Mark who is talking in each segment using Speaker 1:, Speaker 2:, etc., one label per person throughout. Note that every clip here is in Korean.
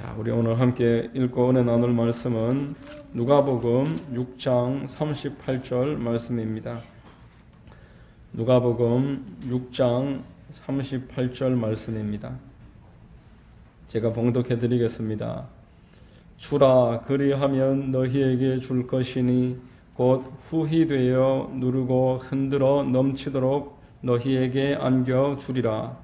Speaker 1: 자, 우리 오늘 함께 읽고 은혜 나눌 말씀은 누가복음 6장 38절 말씀입니다. 누가복음 6장 38절 말씀입니다. 제가 봉독해 드리겠습니다. 주라, 그리하면 너희에게 줄 것이니 곧 후히 되어 누르고 흔들어 넘치도록 너희에게 안겨 주리라.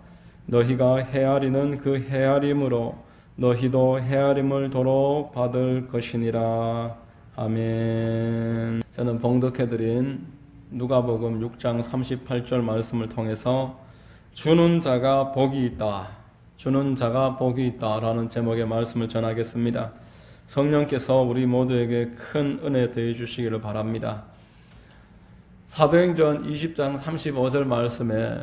Speaker 1: 너희가 헤아리는 그 헤아림으로 너희도 헤아림을 도로 받을 것이니라. 아멘. 저는 봉독해드린 누가복음 6장 38절 말씀을 통해서 주는 자가 복이 있다, 주는 자가 복이 있다 라는 제목의 말씀을 전하겠습니다. 성령께서 우리 모두에게 큰 은혜 더해 주시기를 바랍니다. 사도행전 20장 35절 말씀에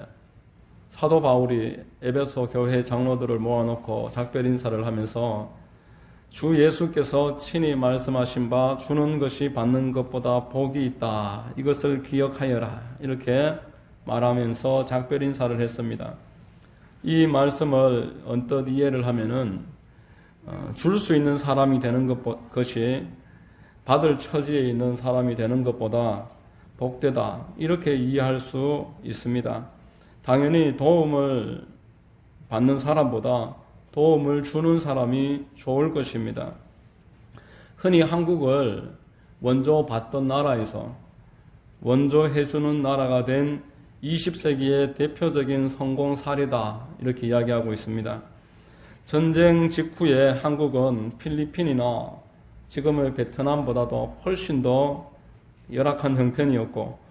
Speaker 1: 사도 바울이 에베소 교회 장로들을 모아놓고 작별 인사를 하면서 주 예수께서 친히 말씀하신 바 주는 것이 받는 것보다 복이 있다, 이것을 기억하여라, 이렇게 말하면서 작별 인사를 했습니다. 이 말씀을 언뜻 이해를 하면은 줄 수 있는 사람이 되는 것이 받을 처지에 있는 사람이 되는 것보다 복되다, 이렇게 이해할 수 있습니다. 당연히 도움을 받는 사람보다 도움을 주는 사람이 좋을 것입니다. 흔히 한국을 원조 받던 나라에서 원조해주는 나라가 된 20세기의 대표적인 성공 사례다, 이렇게 이야기하고 있습니다. 전쟁 직후에 한국은 필리핀이나 지금의 베트남보다도 훨씬 더 열악한 형편이었고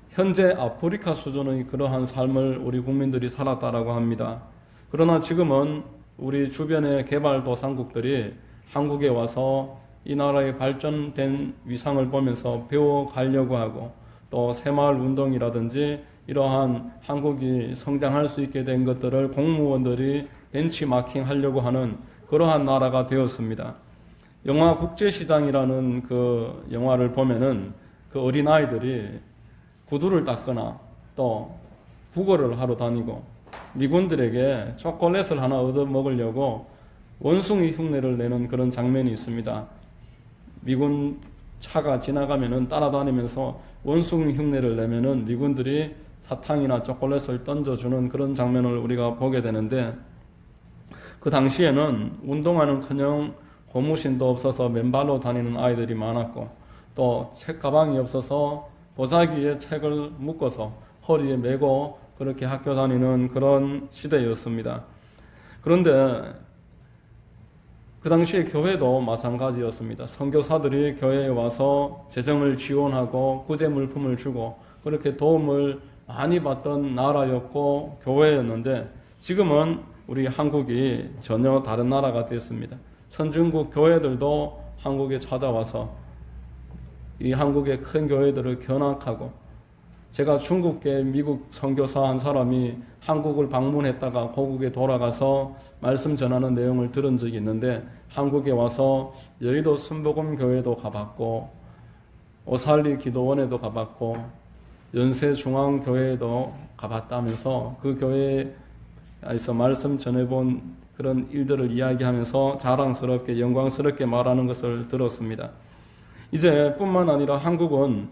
Speaker 1: 현재 아프리카 수준의 그러한 삶을 우리 국민들이 살았다라고 합니다. 그러나 지금은 우리 주변의 개발도상국들이 한국에 와서 이 나라의 발전된 위상을 보면서 배워가려고 하고 또 새마을 운동이라든지 이러한 한국이 성장할 수 있게 된 것들을 공무원들이 벤치마킹 하려고 하는 그러한 나라가 되었습니다. 영화 국제시장이라는 그 영화를 보면은 그 어린아이들이 구두를 닦거나 또 국어를 하러 다니고 미군들에게 초콜릿을 하나 얻어 먹으려고 원숭이 흉내를 내는 그런 장면이 있습니다. 미군 차가 지나가면은 따라다니면서 원숭이 흉내를 내면은 미군들이 사탕이나 초콜릿을 던져주는 그런 장면을 우리가 보게 되는데, 그 당시에는 운동화는커녕 고무신도 없어서 맨발로 다니는 아이들이 많았고 또 책가방이 없어서 보자기에 책을 묶어서 허리에 메고 그렇게 학교 다니는 그런 시대였습니다. 그런데 그 당시에 교회도 마찬가지였습니다. 선교사들이 교회에 와서 재정을 지원하고 구제 물품을 주고 그렇게 도움을 많이 받던 나라였고 교회였는데, 지금은 우리 한국이 전혀 다른 나라가 됐습니다. 선진국 교회들도 한국에 찾아와서 이 한국의 큰 교회들을 견학하고, 제가 중국계 미국 선교사 한 사람이 한국을 방문했다가 고국에 돌아가서 말씀 전하는 내용을 들은 적이 있는데, 한국에 와서 여의도 순복음 교회도 가봤고 오살리 기도원에도 가봤고 연세중앙교회에도 가봤다면서 그 교회에서 말씀 전해본 그런 일들을 이야기하면서 자랑스럽게 영광스럽게 말하는 것을 들었습니다. 이제 뿐만 아니라 한국은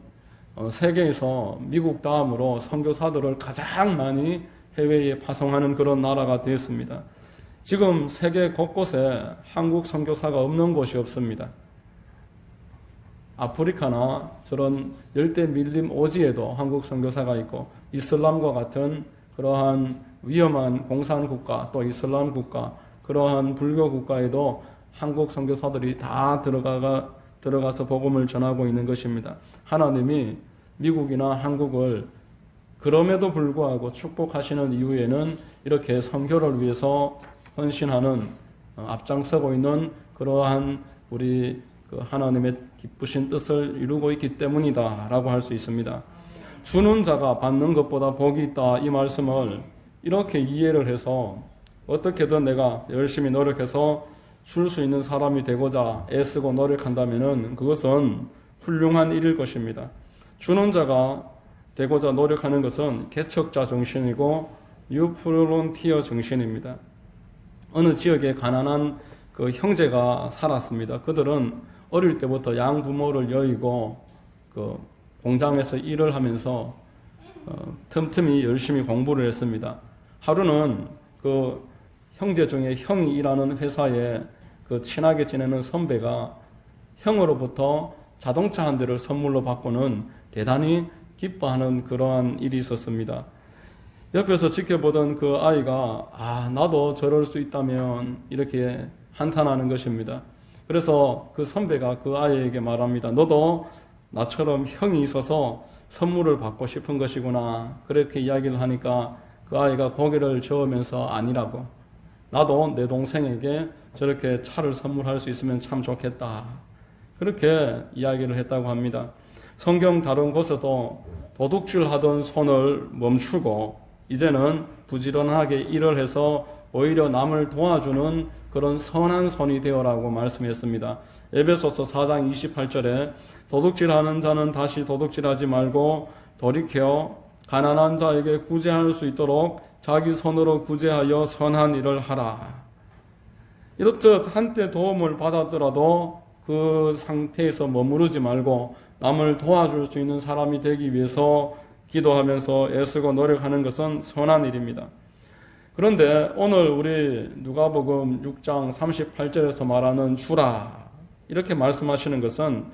Speaker 1: 세계에서 미국 다음으로 선교사들을 가장 많이 해외에 파송하는 그런 나라가 되었습니다. 지금 세계 곳곳에 한국 선교사가 없는 곳이 없습니다. 아프리카나 저런 열대 밀림 오지에도 한국 선교사가 있고, 이슬람과 같은 그러한 위험한 공산 국가 또 이슬람 국가, 그러한 불교 국가에도 한국 선교사들이 다 들어가서 복음을 전하고 있는 것입니다. 하나님이 미국이나 한국을 그럼에도 불구하고 축복하시는 이유에는 이렇게 선교를 위해서 헌신하는, 앞장서고 있는 그러한 우리 그 하나님의 기쁘신 뜻을 이루고 있기 때문이다 라고 할 수 있습니다. 주는 자가 받는 것보다 복이 있다, 이 말씀을 이렇게 이해를 해서 어떻게든 내가 열심히 노력해서 줄 수 있는 사람이 되고자 애쓰고 노력한다면은 그것은 훌륭한 일일 것입니다. 주는 자가 되고자 노력하는 것은 개척자 정신이고 뉴프론티어 정신입니다. 어느 지역에 가난한 그 형제가 살았습니다. 그들은 어릴 때부터 양부모를 여의고 그 공장에서 일을 하면서 틈틈이 열심히 공부를 했습니다. 하루는 그 형제 중에 형이 일하는 회사에 그 친하게 지내는 선배가 형으로부터 자동차 한 대를 선물로 받고는 대단히 기뻐하는 그러한 일이 있었습니다. 옆에서 지켜보던 그 아이가 나도 저럴 수 있다면 이렇게 한탄하는 것입니다. 그래서 그 선배가 그 아이에게 말합니다. 너도 나처럼 형이 있어서 선물을 받고 싶은 것이구나. 그렇게 이야기를 하니까 그 아이가 고개를 저으면서 아니라고. 나도 내 동생에게 저렇게 차를 선물할 수 있으면 참 좋겠다. 그렇게 이야기를 했다고 합니다. 성경 다른 곳에도 도둑질하던 손을 멈추고 이제는 부지런하게 일을 해서 오히려 남을 도와주는 그런 선한 손이 되어라고 말씀했습니다. 에베소서 4장 28절에 도둑질하는 자는 다시 도둑질하지 말고 돌이켜 가난한 자에게 구제할 수 있도록 자기 손으로 구제하여 선한 일을 하라. 이렇듯 한때 도움을 받았더라도 그 상태에서 머무르지 말고 남을 도와줄 수 있는 사람이 되기 위해서 기도하면서 애쓰고 노력하는 것은 선한 일입니다. 그런데 오늘 우리 누가복음 6장 38절에서 말하는 주라 이렇게 말씀하시는 것은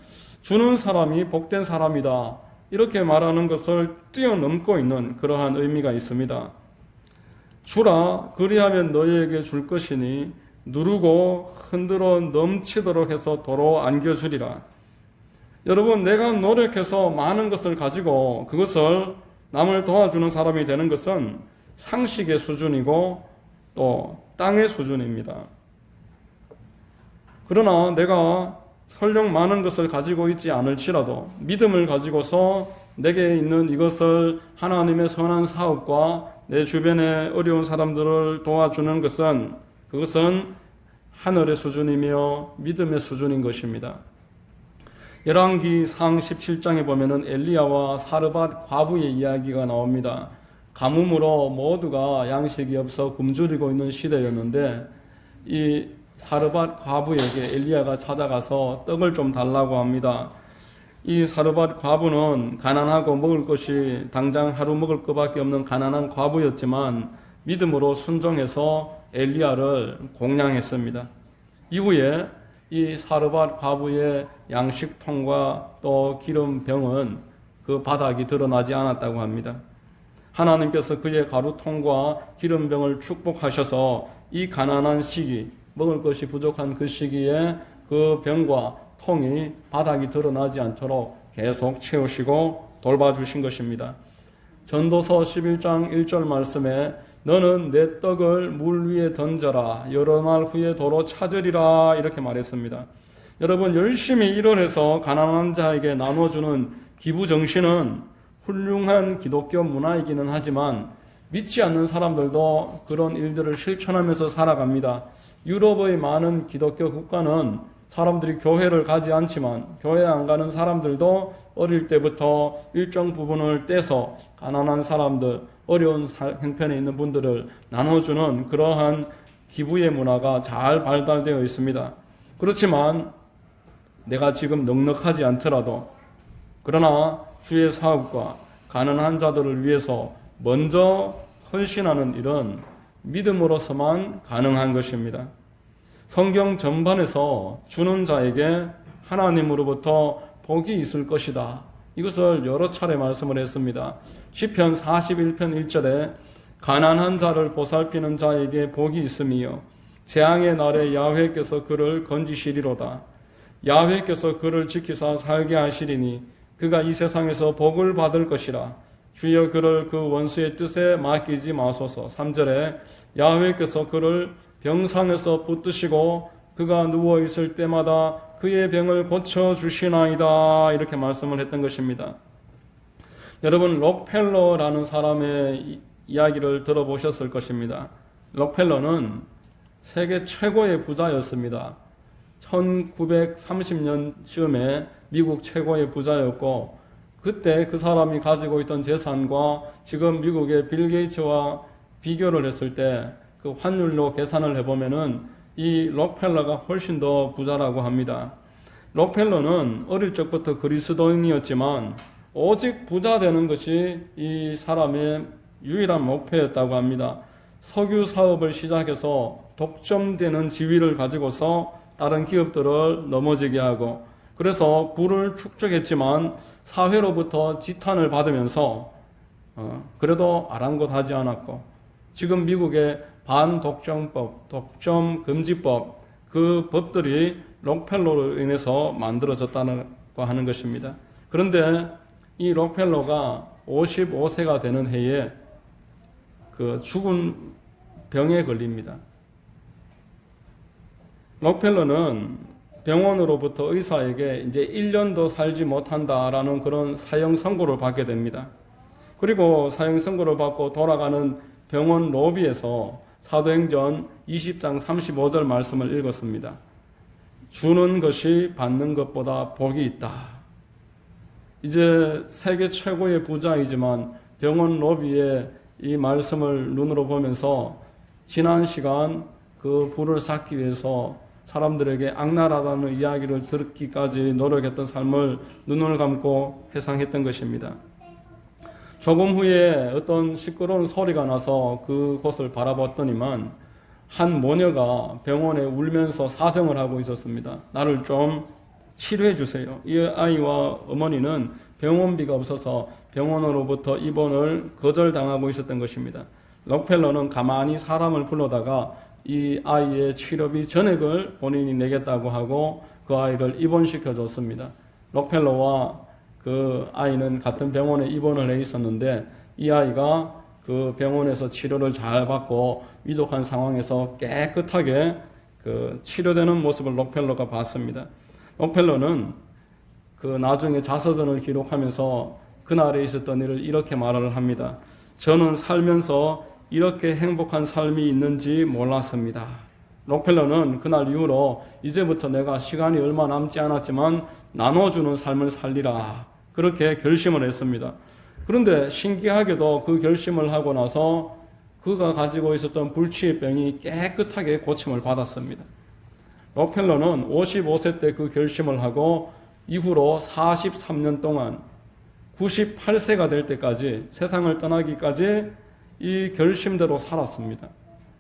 Speaker 1: 주는 사람이 복된 사람이다 이렇게 말하는 것을 뛰어넘고 있는 그러한 의미가 있습니다. 주라 그리하면 너희에게 줄 것이니 누르고 흔들어 넘치도록 해서 도로 안겨주리라. 여러분 내가 노력해서 많은 것을 가지고 그것을 남을 도와주는 사람이 되는 것은 상식의 수준이고 또 땅의 수준입니다. 그러나 내가 설령 많은 것을 가지고 있지 않을지라도 믿음을 가지고서 내게 있는 이것을 하나님의 선한 사업과 내 주변의 어려운 사람들을 도와주는 것은 그것은 하늘의 수준이며 믿음의 수준인 것입니다. 열왕기상 17장에 보면은 엘리야와 사르밧 과부의 이야기가 나옵니다. 가뭄으로 모두가 양식이 없어 굶주리고 있는 시대였는데 이 사르밧 과부에게 엘리야가 찾아가서 떡을 좀 달라고 합니다. 이 사르밧 과부는 가난하고 먹을 것이 당장 하루 먹을 것밖에 없는 가난한 과부였지만 믿음으로 순종해서 엘리야를 공양했습니다. 이후에 이 사르밧 과부의 양식통과 또 기름병은 그 바닥이 드러나지 않았다고 합니다. 하나님께서 그의 가루통과 기름병을 축복하셔서 이 가난한 시기, 먹을 것이 부족한 그 시기에 그 병과 통이 바닥이 드러나지 않도록 계속 채우시고 돌봐주신 것입니다. 전도서 11장 1절 말씀에 너는 내 떡을 물 위에 던져라 여러 날 후에 도로 찾으리라 이렇게 말했습니다. 여러분 열심히 일을 해서 가난한 자에게 나눠주는 기부 정신은 훌륭한 기독교 문화이기는 하지만 믿지 않는 사람들도 그런 일들을 실천하면서 살아갑니다. 유럽의 많은 기독교 국가는 사람들이 교회를 가지 않지만 교회 안 가는 사람들도 어릴 때부터 일정 부분을 떼서 가난한 사람들, 어려운 형편에 있는 분들을 나눠주는 그러한 기부의 문화가 잘 발달되어 있습니다. 그렇지만 내가 지금 넉넉하지 않더라도 그러나 주의 사업과 가난한 자들을 위해서 먼저 헌신하는 일은 믿음으로서만 가능한 것입니다. 성경 전반에서 주는 자에게 하나님으로부터 복이 있을 것이다. 이것을 여러 차례 말씀을 했습니다. 시편 41편 1절에 가난한 자를 보살피는 자에게 복이 있으며 재앙의 날에 야훼께서 그를 건지시리로다. 야훼께서 그를 지키사 살게 하시리니 그가 이 세상에서 복을 받을 것이라. 주여 그를 그 원수의 뜻에 맡기지 마소서. 3절에 야훼께서 그를 병상에서 붙드시고 그가 누워있을 때마다 그의 병을 고쳐주시나이다. 이렇게 말씀을 했던 것입니다. 여러분 록펠러라는 사람의 이야기를 들어보셨을 것입니다. 록펠러는 세계 최고의 부자였습니다. 1930년쯤에 미국 최고의 부자였고 그때 그 사람이 가지고 있던 재산과 지금 미국의 빌 게이츠와 비교를 했을 때 그 환율로 계산을 해보면은 이 록펠러가 훨씬 더 부자라고 합니다. 록펠러는 어릴 적부터 그리스도인이었지만 오직 부자 되는 것이 이 사람의 유일한 목표였다고 합니다. 석유 사업을 시작해서 독점되는 지위를 가지고서 다른 기업들을 넘어지게 하고, 그래서 부를 축적했지만 사회로부터 지탄을 받으면서 그래도 아랑곳하지 않았고, 지금 미국의 반독점법, 독점금지법, 그 법들이 록펠러로 인해서 만들어졌다고 하는 것입니다. 그런데 이 록펠러가 55세가 되는 해에 그 죽은 병에 걸립니다. 록펠러는 병원으로부터 의사에게 이제 1년 더 살지 못한다라는 그런 사형 선고를 받게 됩니다. 그리고 사형 선고를 받고 돌아가는 병원 로비에서 사도행전 20장 35절 말씀을 읽었습니다. 주는 것이 받는 것보다 복이 있다. 이제 세계 최고의 부자이지만 병원 로비에 이 말씀을 눈으로 보면서 지난 시간 그 부를 쌓기 위해서 사람들에게 악랄하다는 이야기를 듣기까지 노력했던 삶을 눈을 감고 회상했던 것입니다. 조금 후에 어떤 시끄러운 소리가 나서 그곳을 바라봤더니만 한 모녀가 병원에 울면서 사정을 하고 있었습니다. 나를 좀 치료해 주세요. 이 아이와 어머니는 병원비가 없어서 병원으로부터 입원을 거절당하고 있었던 것입니다. 록펠러는 가만히 사람을 불러다가 이 아이의 치료비 전액을 본인이 내겠다고 하고 그 아이를 입원시켜 줬습니다. 록펠러와 그 아이는 같은 병원에 입원을 해 있었는데 이 아이가 그 병원에서 치료를 잘 받고 위독한 상황에서 깨끗하게 그 치료되는 모습을 록펠러가 봤습니다. 록펠러는 그 나중에 자서전을 기록하면서 그날에 있었던 일을 이렇게 말을 합니다. 저는 살면서 이렇게 행복한 삶이 있는지 몰랐습니다. 록펠러는 그날 이후로 이제부터 내가 시간이 얼마 남지 않았지만 나눠주는 삶을 살리라, 그렇게 결심을 했습니다. 그런데 신기하게도 그 결심을 하고 나서 그가 가지고 있었던 불치의 병이 깨끗하게 고침을 받았습니다. 록펠러는 55세 때 그 결심을 하고 이후로 43년 동안 98세가 될 때까지, 세상을 떠나기까지 이 결심대로 살았습니다.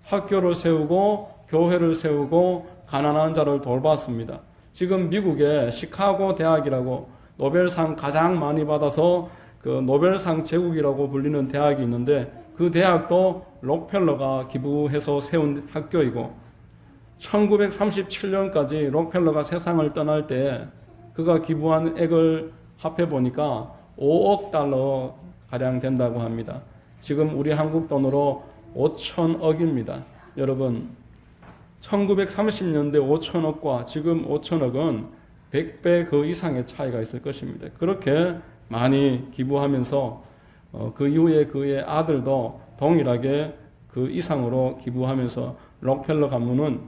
Speaker 1: 학교를 세우고 교회를 세우고 가난한 자를 돌봤습니다. 지금 미국의 시카고 대학이라고 노벨상 가장 많이 받아서 그 노벨상 제국이라고 불리는 대학이 있는데 그 대학도 록펠러가 기부해서 세운 학교이고, 1937년까지 록펠러가 세상을 떠날 때 그가 기부한 액을 합해 보니까 5억 달러 가량 된다고 합니다. 지금 우리 한국 돈으로 5천억입니다. 여러분, 1930년대 5천억과 지금 5천억은 100배 그 이상의 차이가 있을 것입니다. 그렇게 많이 기부하면서 그 이후에 그의 아들도 동일하게 그 이상으로 기부하면서 록펠러 가문은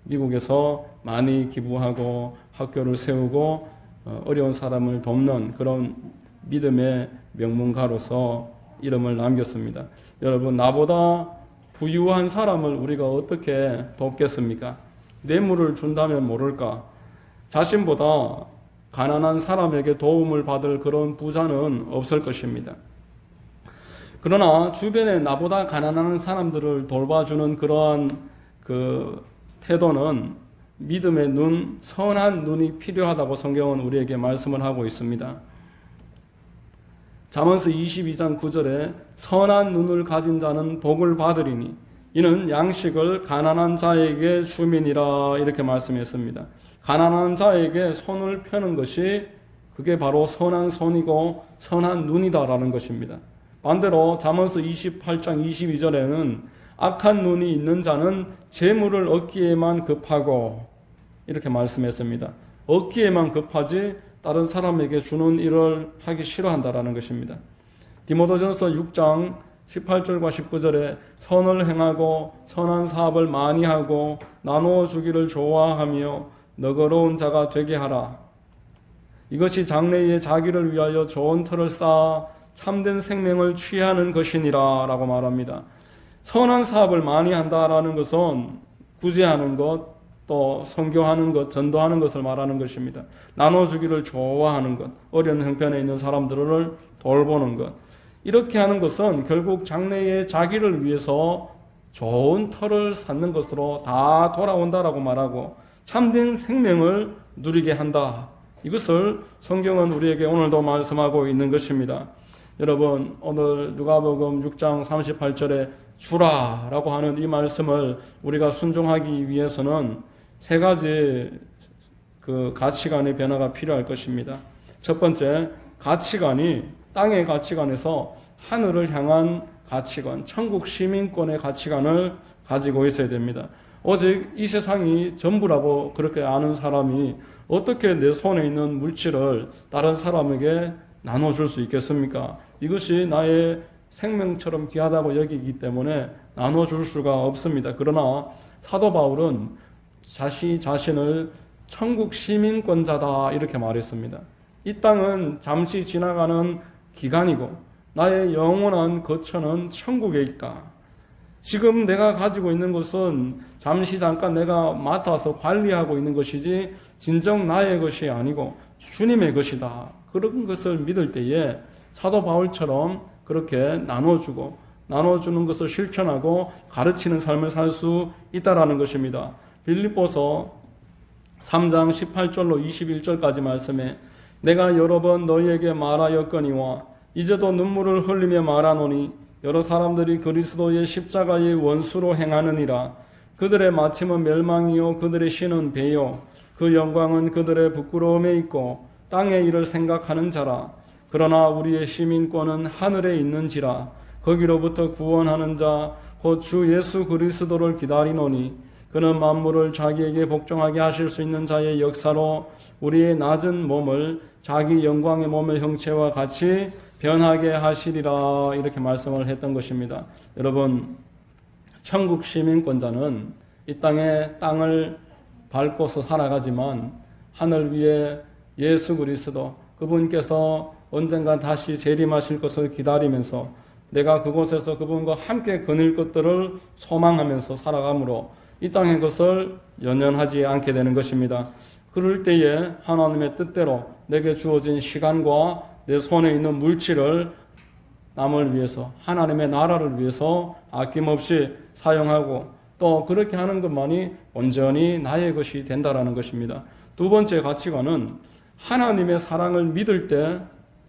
Speaker 1: 미국에서 많이 기부하고 학교를 세우고 어려운 사람을 돕는 그런 믿음의 명문가로서 이름을 남겼습니다. 여러분, 나보다 부유한 사람을 우리가 어떻게 돕겠습니까? 뇌물을 준다면 모를까? 자신보다 가난한 사람에게 도움을 받을 그런 부자는 없을 것입니다. 그러나 주변에 나보다 가난한 사람들을 돌봐주는 그러한 그 태도는 믿음의 눈, 선한 눈이 필요하다고 성경은 우리에게 말씀을 하고 있습니다. 잠언서 22장 9절에 선한 눈을 가진 자는 복을 받으리니 이는 양식을 가난한 자에게 주민이라, 이렇게 말씀했습니다. 가난한 자에게 손을 펴는 것이 그게 바로 선한 손이고 선한 눈이다라는 것입니다. 반대로 잠언서 28장 22절에는 악한 눈이 있는 자는 재물을 얻기에만 급하고, 이렇게 말씀했습니다. 얻기에만 급하지 다른 사람에게 주는 일을 하기 싫어한다라는 것입니다. 디모데전서 6장 18절과 19절에 선을 행하고 선한 사업을 많이 하고 나누어 주기를 좋아하며 너그러운 자가 되게 하라. 이것이 장래에 자기를 위하여 좋은 터를 쌓아 참된 생명을 취하는 것이니라 라고 말합니다. 선한 사업을 많이 한다라는 것은 구제하는 것, 또 선교하는 것, 전도하는 것을 말하는 것입니다. 나눠주기를 좋아하는 것, 어려운 형편에 있는 사람들을 돌보는 것. 이렇게 하는 것은 결국 장래의 자기를 위해서 좋은 터를 쌓는 것으로 다 돌아온다라고 말하고 참된 생명을 누리게 한다. 이것을 성경은 우리에게 오늘도 말씀하고 있는 것입니다. 여러분, 오늘 누가복음 6장 38절에 주라라고 하는 이 말씀을 우리가 순종하기 위해서는 세 가지 가치관의 변화가 필요할 것입니다. 첫 번째, 가치관이 땅의 가치관에서 하늘을 향한 가치관, 천국 시민권의 가치관을 가지고 있어야 됩니다. 오직 이 세상이 전부라고 그렇게 아는 사람이 어떻게 내 손에 있는 물질을 다른 사람에게 나눠줄 수 있겠습니까? 이것이 나의 생명처럼 귀하다고 여기기 때문에 나눠줄 수가 없습니다. 그러나 사도 바울은 자신을 천국 시민권자다 이렇게 말했습니다. 이 땅은 잠시 지나가는 기간이고 나의 영원한 거처는 천국에 있다. 지금 내가 가지고 있는 것은 잠시 잠깐 내가 맡아서 관리하고 있는 것이지 진정 나의 것이 아니고 주님의 것이다. 그런 것을 믿을 때에 사도 바울처럼 그렇게 나눠주는 것을 실천하고 가르치는 삶을 살 수 있다라는 것입니다. 빌립보서 3장 18절로 21절까지 말씀에 내가 여러 번 너희에게 말하였거니와 이제도 눈물을 흘리며 말하노니 여러 사람들이 그리스도의 십자가의 원수로 행하느니라. 그들의 마침은 멸망이요 그들의 신은 배요 그 영광은 그들의 부끄러움에 있고 땅의 일을 생각하는 자라. 그러나 우리의 시민권은 하늘에 있는지라. 거기로부터 구원하는 자 곧 주 예수 그리스도를 기다리노니 그는 만물을 자기에게 복종하게 하실 수 있는 자의 역사로 우리의 낮은 몸을 자기 영광의 몸의 형체와 같이 변하게 하시리라. 이렇게 말씀을 했던 것입니다. 여러분, 천국 시민권자는 이 땅을 밟고서 살아가지만 하늘 위에 예수 그리스도 그분께서 언젠가 다시 재림하실 것을 기다리면서 내가 그곳에서 그분과 함께 거닐 것들을 소망하면서 살아가므로 이 땅의 것을 연연하지 않게 되는 것입니다. 그럴 때에 하나님의 뜻대로 내게 주어진 시간과 내 손에 있는 물질을 남을 위해서 하나님의 나라를 위해서 아낌없이 사용하고 또 그렇게 하는 것만이 온전히 나의 것이 된다라는 것입니다. 두 번째 가치관은 하나님의 사랑을 믿을 때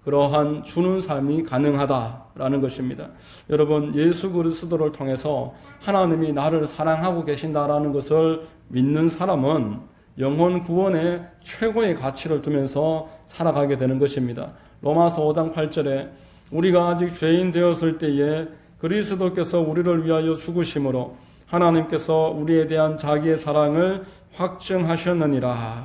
Speaker 1: 그러한 주는 삶이 가능하다라는 것입니다. 여러분, 예수 그리스도를 통해서 하나님이 나를 사랑하고 계신다라는 것을 믿는 사람은 영혼 구원에 최고의 가치를 두면서 살아가게 되는 것입니다. 로마서 5장 8절에 우리가 아직 죄인 되었을 때에 그리스도께서 우리를 위하여 죽으심으로 하나님께서 우리에 대한 자기의 사랑을 확증하셨느니라.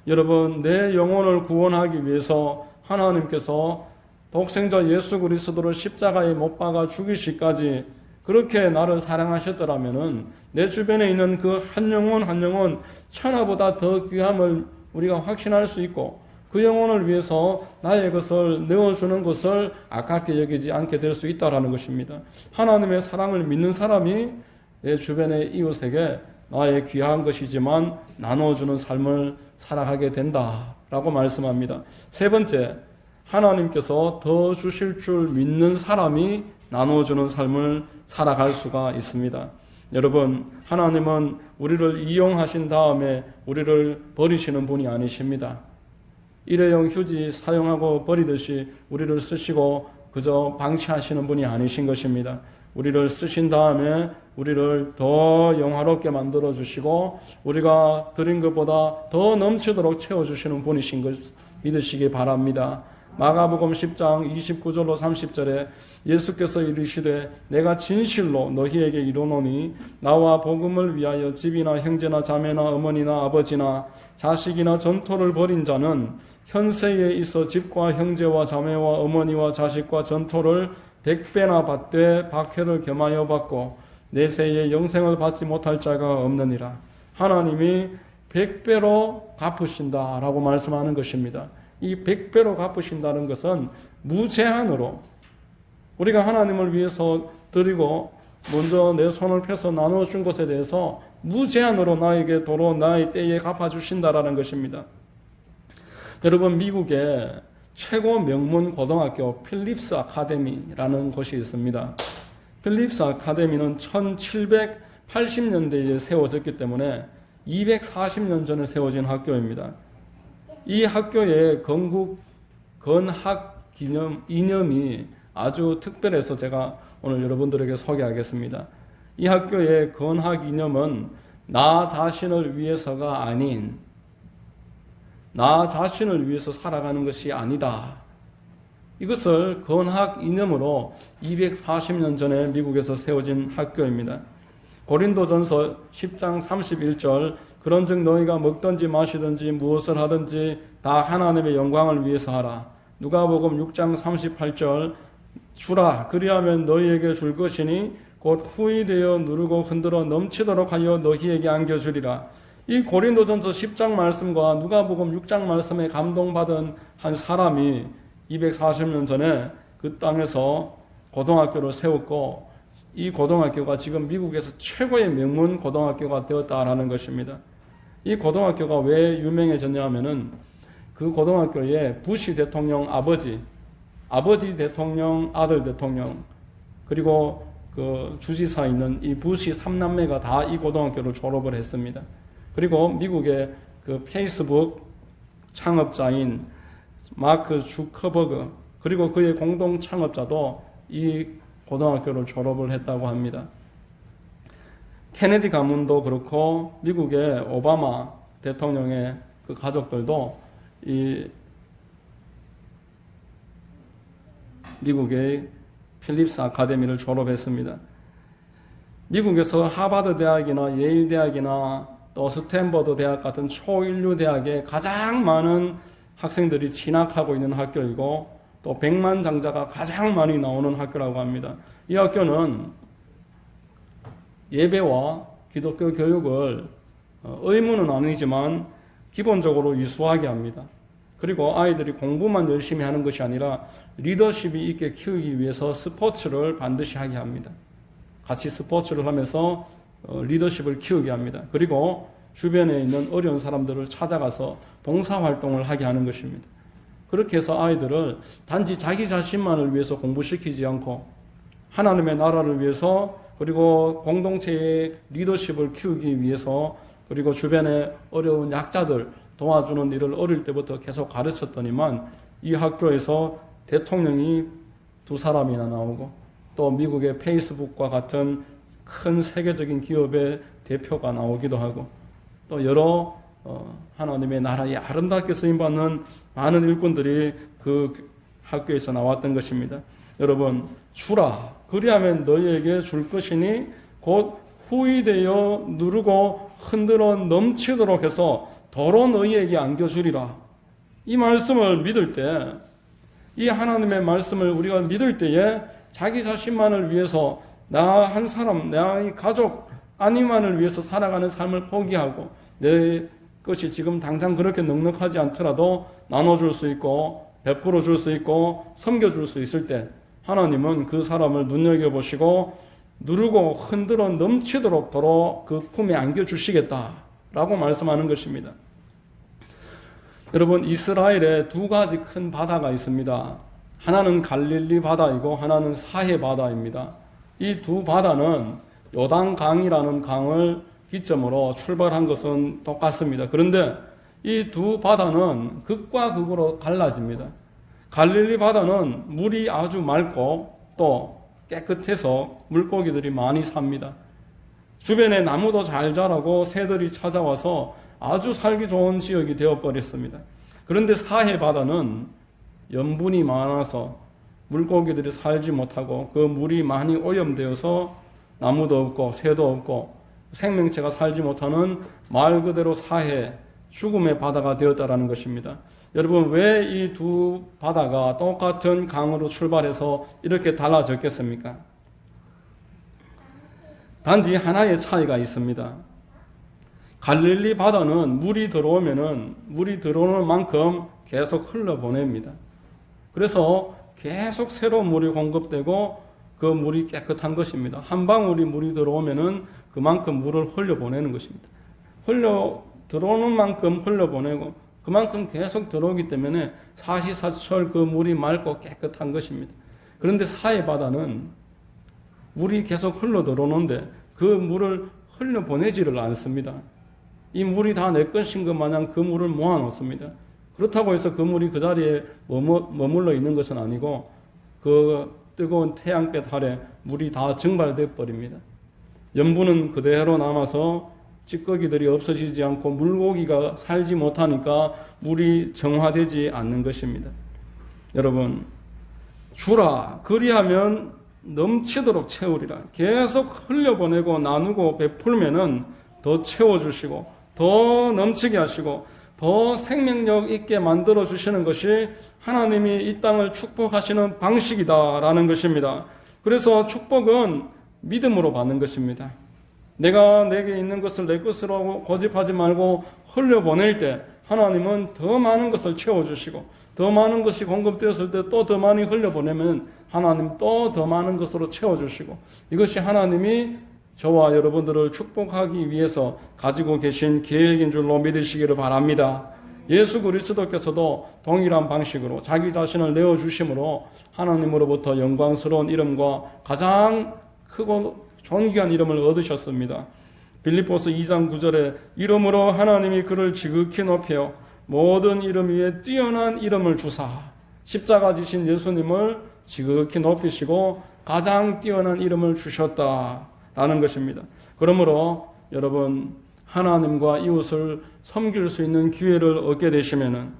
Speaker 1: 여러분, 내 영혼을 구원하기 위해서 하나님께서 독생자 예수 그리스도를 십자가에 못 박아 죽이시기까지 그렇게 나를 사랑하셨더라면은 내 주변에 있는 그 한 영혼 천하보다 더 귀함을 우리가 확신할 수 있고 그 영혼을 위해서 나의 것을 내어주는 것을 아깝게 여기지 않게 될 수 있다라는 것입니다. 하나님의 사랑을 믿는 사람이 내 주변의 이웃에게 나의 귀한 것이지만 나눠주는 삶을 살아가게 된다라고 말씀합니다. 세 번째, 하나님께서 더 주실 줄 믿는 사람이 나눠주는 삶을 살아갈 수가 있습니다. 여러분, 하나님은 우리를 이용하신 다음에 우리를 버리시는 분이 아니십니다. 일회용 휴지 사용하고 버리듯이 우리를 쓰시고 그저 방치하시는 분이 아니신 것입니다. 우리를 쓰신 다음에 우리를 더 영화롭게 만들어 주시고 우리가 드린 것보다 더 넘치도록 채워주시는 분이신 것 믿으시기 바랍니다. 마가복음 10장 29절로 30절에 예수께서 이르시되 내가 진실로 너희에게 이르노니 나와 복음을 위하여 집이나 형제나 자매나 어머니나 아버지나 자식이나 전토를 벌인 자는 현세에 있어 집과 형제와 자매와 어머니와 자식과 전토를 100배나 받되 박해를 겸하여 받고 내세에 영생을 받지 못할 자가 없느니라. 하나님이 100배로 갚으신다라고 말씀하는 것입니다. 이 100배로 갚으신다는 것은 무제한으로 우리가 하나님을 위해서 드리고 먼저 내 손을 펴서 나눠준 것에 대해서 무제한으로 나에게 도로 나의 때에 갚아주신다라는 것입니다. 여러분, 미국의 최고 명문 고등학교 필립스 아카데미라는 곳이 있습니다. 필립스 아카데미는 1780년대에 세워졌기 때문에 240년 전에 세워진 학교입니다. 이 학교의 건학 이념이 아주 특별해서 제가 오늘 여러분들에게 소개하겠습니다. 이 학교의 건학 이념은 나 자신을 위해서가 아닌 나 자신을 위해서 살아가는 것이 아니다. 이것을 건학 이념으로 240년 전에 미국에서 세워진 학교입니다. 고린도전서 10장 31절 그런즉 너희가 먹든지 마시든지 무엇을 하든지 다 하나님의 영광을 위해서 하라. 누가복음 6장 38절 주라 그리하면 너희에게 줄 것이니 곧 후히 되어 누르고 흔들어 넘치도록 하여 너희에게 안겨주리라. 이 고린도전서 10장 말씀과 누가복음 6장 말씀에 감동받은 한 사람이 240년 전에 그 땅에서 고등학교를 세웠고 이 고등학교가 지금 미국에서 최고의 명문 고등학교가 되었다라는 것입니다. 이 고등학교가 왜 유명해졌냐 하면은 그 고등학교에 부시 대통령 아버지 대통령, 아들 대통령, 그리고 그 주지사 있는 이 부시 3남매가 다 이 고등학교를 졸업을 했습니다. 그리고 미국의 그 페이스북 창업자인 마크 주커버그 그리고 그의 공동 창업자도 이 고등학교를 졸업을 했다고 합니다. 케네디 가문도 그렇고 미국의 오바마 대통령의 그 가족들도 이 미국의 필립스 아카데미를 졸업했습니다. 미국에서 하버드 대학이나 예일 대학이나 또 스탠퍼드 대학 같은 초인류 대학에 가장 많은 학생들이 진학하고 있는 학교이고 또 백만장자가 가장 많이 나오는 학교라고 합니다. 이 학교는 예배와 기독교 교육을 의무는 아니지만 기본적으로 유수하게 합니다. 그리고 아이들이 공부만 열심히 하는 것이 아니라 리더십이 있게 키우기 위해서 스포츠를 반드시 하게 합니다. 같이 스포츠를 하면서 리더십을 키우게 합니다. 그리고 주변에 있는 어려운 사람들을 찾아가서 봉사활동을 하게 하는 것입니다. 그렇게 해서 아이들을 단지 자기 자신만을 위해서 공부시키지 않고 하나님의 나라를 위해서 그리고 공동체의 리더십을 키우기 위해서 그리고 주변에 어려운 약자들 도와주는 일을 어릴 때부터 계속 가르쳤더니만 이 학교에서 대통령이 2사람이나 나오고 또 미국의 페이스북과 같은 큰 세계적인 기업의 대표가 나오기도 하고 또 여러 하나님의 나라에 아름답게 쓰임받는 많은 일꾼들이 그 학교에서 나왔던 것입니다. 여러분, 주라 그리하면 너희에게 줄 것이니 곧 후히 되어 누르고 흔들어 넘치도록 해서 도로 너희에게 안겨주리라. 이 말씀을 믿을 때, 이 하나님의 말씀을 우리가 믿을 때에 자기 자신만을 위해서 나 한 사람, 나의 가족, 아니만을 위해서 살아가는 삶을 포기하고 내 것이 지금 당장 그렇게 넉넉하지 않더라도 나눠줄 수 있고 베풀어 줄 수 있고 섬겨줄 수 있을 때 하나님은 그 사람을 눈여겨보시고 누르고 흔들어 넘치도록 도로 그 품에 안겨주시겠다라고 말씀하는 것입니다. 여러분, 이스라엘에 2가지 큰 바다가 있습니다. 하나는 갈릴리 바다이고 하나는 사해 바다입니다. 이 2 바다는 요단강이라는 강을 기점으로 출발한 것은 똑같습니다. 그런데 이 2 바다는 극과 극으로 갈라집니다. 갈릴리 바다는 물이 아주 맑고 또 깨끗해서 물고기들이 많이 삽니다. 주변에 나무도 잘 자라고 새들이 찾아와서 아주 살기 좋은 지역이 되어버렸습니다. 그런데 사해 바다는 염분이 많아서 물고기들이 살지 못하고 그 물이 많이 오염되어서 나무도 없고 새도 없고 생명체가 살지 못하는 말 그대로 사해, 죽음의 바다가 되었다라는 것입니다. 여러분, 왜 이 2 바다가 똑같은 강으로 출발해서 이렇게 달라졌겠습니까? 단지 하나의 차이가 있습니다. 갈릴리 바다는 물이 들어오는 만큼 계속 흘러보냅니다. 그래서 계속 새로운 물이 공급되고 그 물이 깨끗한 것입니다. 한 방울이 물이 들어오면은 그만큼 물을 흘려보내는 것입니다. 들어오는 만큼 흘려보내고 그만큼 계속 들어오기 때문에 사시사철 그 물이 맑고 깨끗한 것입니다. 그런데 사해 바다는 물이 계속 흘러 들어오는데 그 물을 흘려보내지를 않습니다. 이 물이 다 내 것인 것 마냥 그 물을 모아놓습니다. 그렇다고 해서 그 물이 그 자리에 머물러 있는 것은 아니고 그 뜨거운 태양볕 아래 물이 다 증발돼 버립니다. 염분은 그대로 남아서 찌꺼기들이 없어지지 않고 물고기가 살지 못하니까 물이 정화되지 않는 것입니다. 여러분, 주라 그리하면 넘치도록 채우리라. 계속 흘려보내고 나누고 베풀면은 더 채워주시고 더 넘치게 하시고 더 생명력 있게 만들어 주시는 것이 하나님이 이 땅을 축복하시는 방식이다라는 것입니다. 그래서 축복은 믿음으로 받는 것입니다. 내가 내게 있는 것을 내 것으로 고집하지 말고 흘려보낼 때 하나님은 더 많은 것을 채워주시고 더 많은 것이 공급되었을 때 또 더 많이 흘려보내면 하나님 또 더 많은 것으로 채워주시고 이것이 하나님이 저와 여러분들을 축복하기 위해서 가지고 계신 계획인 줄로 믿으시기를 바랍니다. 예수 그리스도께서도 동일한 방식으로 자기 자신을 내어주심으로 하나님으로부터 영광스러운 이름과 가장 크고 존귀한 이름을 얻으셨습니다. 빌립보서 2장 9절에 이름으로 하나님이 그를 지극히 높여 모든 이름 위에 뛰어난 이름을 주사 십자가 지신 예수님을 지극히 높이시고 가장 뛰어난 이름을 주셨다라는 것입니다. 그러므로 여러분 하나님과 이웃을 섬길 수 있는 기회를 얻게 되시면은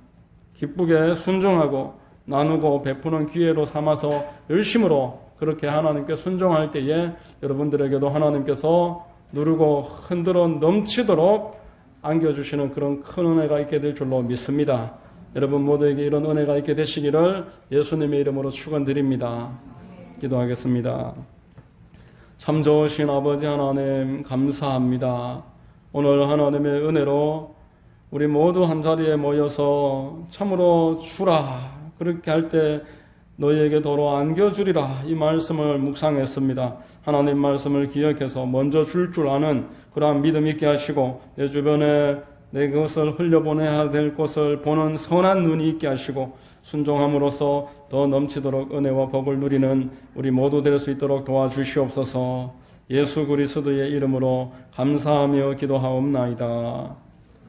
Speaker 1: 기쁘게 순종하고 나누고 베푸는 기회로 삼아서 열심으로 그렇게 하나님께 순종할 때에 여러분들에게도 하나님께서 누르고 흔들어 넘치도록 안겨주시는 그런 큰 은혜가 있게 될 줄로 믿습니다. 여러분 모두에게 이런 은혜가 있게 되시기를 예수님의 이름으로 축원드립니다. 기도하겠습니다. 참 좋으신 아버지 하나님 감사합니다. 오늘 하나님의 은혜로 우리 모두 한자리에 모여서 참으로 주라 그렇게 할 때 너희에게 도로 안겨주리라 이 말씀을 묵상했습니다. 하나님 말씀을 기억해서 먼저 줄 아는 그러한 믿음 있게 하시고 내 주변에 내 것을 흘려보내야 될 곳을 보는 선한 눈이 있게 하시고 순종함으로써 더 넘치도록 은혜와 복을 누리는 우리 모두 될 수 있도록 도와주시옵소서. 예수 그리스도의 이름으로 감사하며 기도하옵나이다.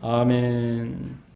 Speaker 1: 아멘.